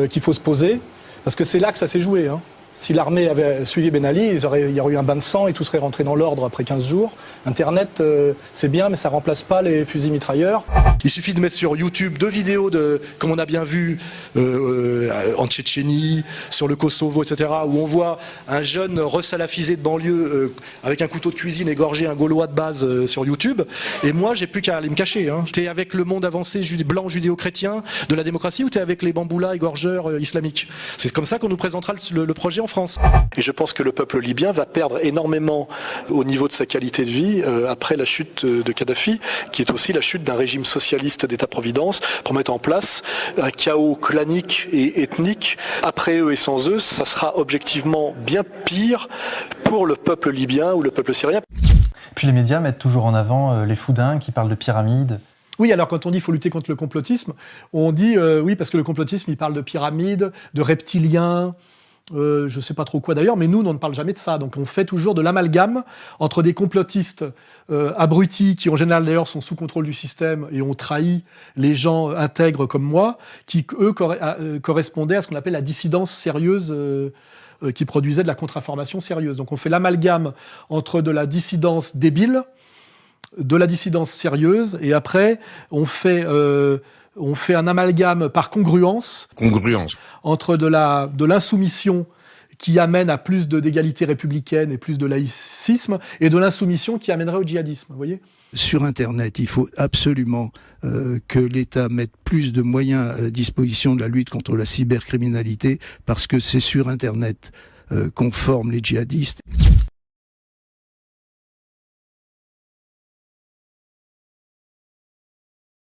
qu'il faut se poser, parce que c'est là que ça s'est joué. Si l'armée avait suivi Ben Ali, il y aurait eu un bain de sang et tout serait rentré dans l'ordre après 15 jours. Internet, c'est bien, mais ça remplace pas les fusils mitrailleurs. Il suffit de mettre sur YouTube 2 vidéos comme on a bien vu en Tchétchénie, sur le Kosovo, etc., où on voit un jeune resalafisé de banlieue avec un couteau de cuisine égorger un Gaulois de base sur YouTube. Et moi, j'ai plus qu'à aller me cacher. T'es avec le monde avancé blanc judéo-chrétien de la démocratie ou t'es avec les bamboulas égorgeurs islamiques? C'est comme ça qu'on nous présentera le projet en France. Et je pense que le peuple libyen va perdre énormément au niveau de sa qualité de vie après la chute de Kadhafi, qui est aussi la chute d'un régime socialiste d'État-providence pour mettre en place un chaos clanique et ethnique. Après eux et sans eux, ça sera objectivement bien pire pour le peuple libyen ou le peuple syrien. Puis les médias mettent toujours en avant les foudins qui parlent de pyramides. Oui, alors quand on dit qu'il faut lutter contre le complotisme, on dit oui parce que le complotisme, il parle de pyramides, de reptiliens, je ne sais pas trop quoi d'ailleurs, mais nous, on ne parle jamais de ça. Donc on fait toujours de l'amalgame entre des complotistes abrutis, qui en général d'ailleurs sont sous contrôle du système et ont trahi les gens intègres comme moi, qui eux correspondaient à ce qu'on appelle la dissidence sérieuse, qui produisait de la contre-information sérieuse. Donc on fait l'amalgame entre de la dissidence débile, de la dissidence sérieuse, et après on fait un amalgame par congruence. Entre de l'insoumission qui amène à plus d'égalité républicaine et plus de laïcisme, et de l'insoumission qui amènerait au djihadisme, vous voyez ? Sur Internet, il faut absolument que l'État mette plus de moyens à la disposition de la lutte contre la cybercriminalité, parce que c'est sur Internet qu'on forme les djihadistes.